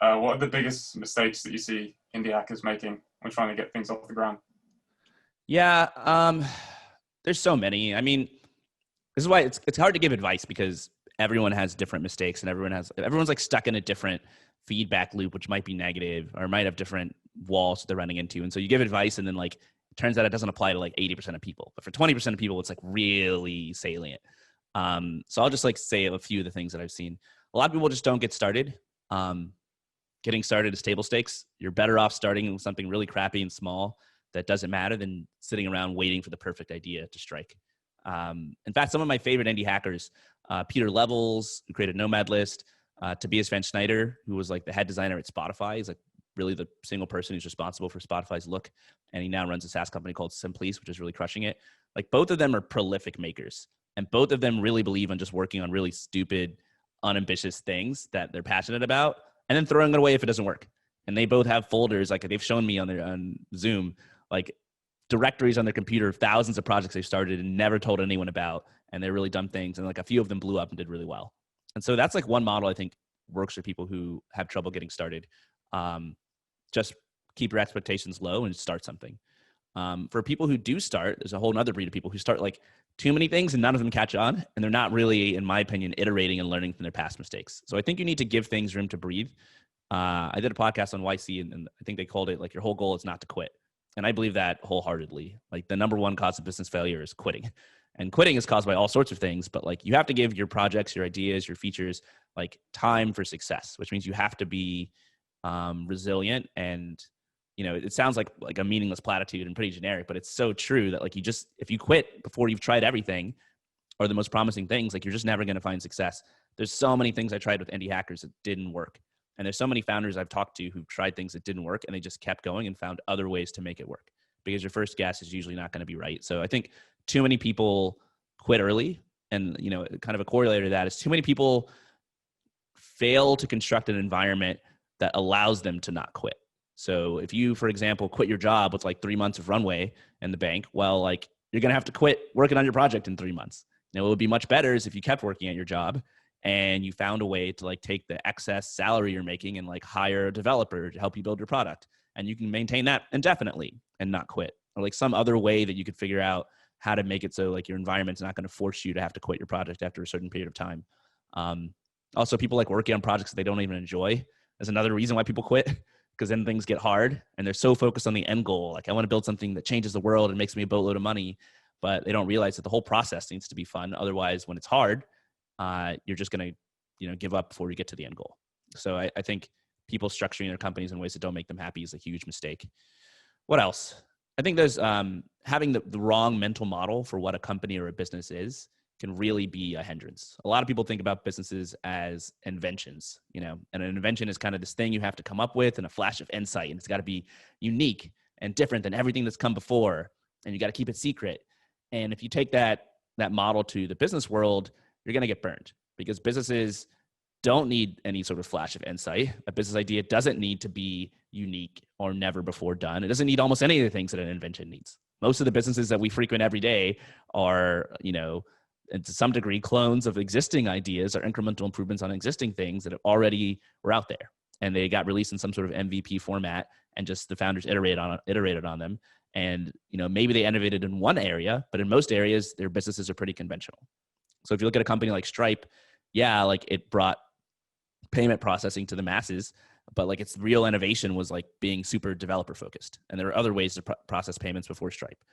What are the biggest mistakes that you see indie hackers making when trying to get things off the ground? Yeah, there's so many. I mean, this is why it's hard to give advice because everyone has different mistakes and everyone's like stuck in a different feedback loop, which might be negative or might have different walls that they're running into. And so you give advice and then like it turns out it doesn't apply to like 80% of people, but for 20% of people, it's like really salient. So I'll just like say a few of the things that I've seen. A lot of people just don't get started. Um, Getting started is table stakes. You're better off starting with something really crappy and small that doesn't matter than sitting around waiting for the perfect idea to strike. In fact, some of my favorite indie hackers, Peter Levels, who created Nomad List, Tobias Van Schneider, who was like the head designer at Spotify. He's like really the single person who's responsible for Spotify's look. And he now runs a SaaS company called Simplice, which is really crushing it. Like both of them are prolific makers. And both of them really believe on just working on really stupid, unambitious things that they're passionate about and then throwing it away if it doesn't work. And they both have folders, like they've shown me on Zoom, like directories on their computer of thousands of projects they've started and never told anyone about. And they're really dumb things. And like a few of them blew up and did really well. And so that's like one model I think works for people who have trouble getting started. Just keep your expectations low and start something. For people who do start, there's a whole other breed of people who start like too many things and none of them catch on. And they're not really, in my opinion, iterating and learning from their past mistakes. So I think you need to give things room to breathe. I did a podcast on YC and I think they called it like your whole goal is not to quit. And I believe that wholeheartedly. Like the number one cause of business failure is quitting. And quitting is caused by all sorts of things, but like you have to give your projects, your ideas, your features, like time for success, which means you have to be resilient. And, you know, it sounds like a meaningless platitude and pretty generic, but it's so true that like if you quit before you've tried everything or the most promising things, like you're just never going to find success. There's so many things I tried with indie hackers that didn't work. And there's so many founders I've talked to who've tried things that didn't work and they just kept going and found other ways to make it work because your first guess is usually not going to be right. So I think too many people quit early. And, you know, kind of a corollary to that is too many people fail to construct an environment that allows them to not quit. So if you, for example, quit your job with like 3 months of runway in the bank, well, like you're going to have to quit working on your project in 3 months. Now, it would be much better is if you kept working at your job and you found a way to like take the excess salary you're making and like hire a developer to help you build your product. And you can maintain that indefinitely and not quit, or like some other way that you could figure out how to make it so like your environment's not going to force you to have to quit your project after a certain period of time. Also, people like working on projects that they don't even enjoy. That's another reason why people quit, because then things get hard and they're so focused on the end goal. Like I want to build something that changes the world and makes me a boatload of money, but they don't realize that the whole process needs to be fun. Otherwise, when it's hard, you're just going to, you know, give up before you get to the end goal. So I think people structuring their companies in ways that don't make them happy is a huge mistake. What else? I think there's having the wrong mental model for what a company or a business is can really be a hindrance. A lot of people think about businesses as inventions, you know, and an invention is kind of this thing you have to come up with and a flash of insight, and it's got to be unique and different than everything that's come before, and you got to keep it secret. And if you take that model to the business world, you're going to get burned because businesses don't need any sort of flash of insight. A business idea doesn't need to be unique or never before done. It doesn't need almost any of the things that an invention needs. Most of the businesses that we frequent every day are, you know, and to some degree, clones of existing ideas or incremental improvements on existing things that already were out there. And they got released in some sort of MVP format and just the founders iterated on them. And, you know, maybe they innovated in one area, but in most areas, their businesses are pretty conventional. So if you look at a company like Stripe, yeah, like it brought payment processing to the masses, but like its real innovation was like being super developer focused. And there are other ways to process payments before Stripe.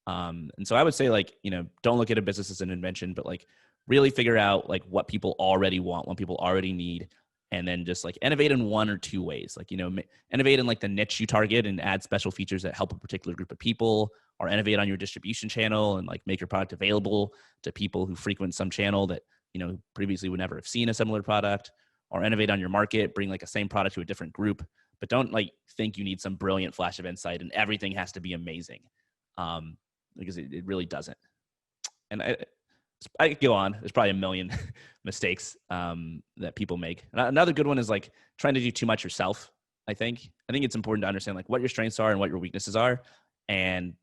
And so I would say like, you know, don't look at a business as an invention, but like really figure out like what people already want, what people already need, and then just like innovate in one or two ways. Like, you know, innovate in like the niche you target and add special features that help a particular group of people, or innovate on your distribution channel and like make your product available to people who frequent some channel that, you know, previously would never have seen a similar product, or innovate on your market, bring like a same product to a different group, but don't like think you need some brilliant flash of insight and everything has to be amazing. Because it really doesn't. And I could go on. There's probably a million mistakes that people make. And another good one is like trying to do too much yourself. I think it's important to understand like what your strengths are and what your weaknesses are, and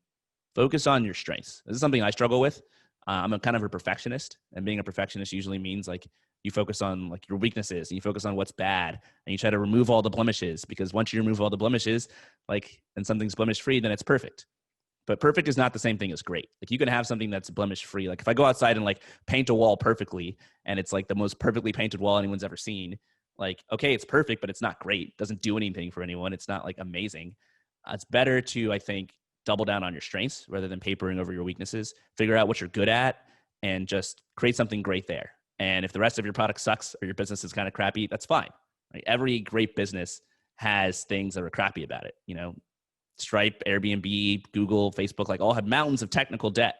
focus on your strengths. This is something I struggle with. I'm a kind of a perfectionist, and being a perfectionist usually means like you focus on like your weaknesses and you focus on what's bad and you try to remove all the blemishes, because once you remove all the blemishes, like, and something's blemish free, then it's perfect. But perfect is not the same thing as great. Like you can have something that's blemish free. Like if I go outside and like paint a wall perfectly and it's like the most perfectly painted wall anyone's ever seen, like, okay, it's perfect, but it's not great. It doesn't do anything for anyone. It's not like amazing. It's better to, I think, double down on your strengths rather than papering over your weaknesses. Figure out what you're good at and just create something great there. And if the rest of your product sucks or your business is kind of crappy, that's fine. Right? Every great business has things that are crappy about it. You know, Stripe, Airbnb, Google, Facebook, like all have mountains of technical debt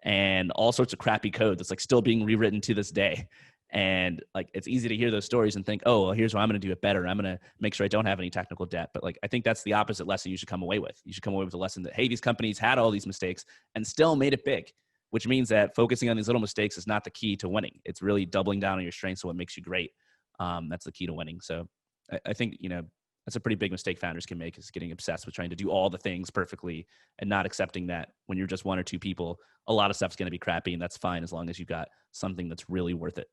and all sorts of crappy code that's like still being rewritten to this day. And like, it's easy to hear those stories and think, oh, well, here's why I'm going to do it better. I'm going to make sure I don't have any technical debt. But like, I think that's the opposite lesson you should come away with. You should come away with a lesson that, hey, these companies had all these mistakes and still made it big, which means that focusing on these little mistakes is not the key to winning. It's really doubling down on your strengths. So what makes you great. That's the key to winning. So I think, you know, that's a pretty big mistake founders can make, is getting obsessed with trying to do all the things perfectly and not accepting that when you're just one or two people, a lot of stuff's going to be crappy, and that's fine as long as you've got something that's really worth it.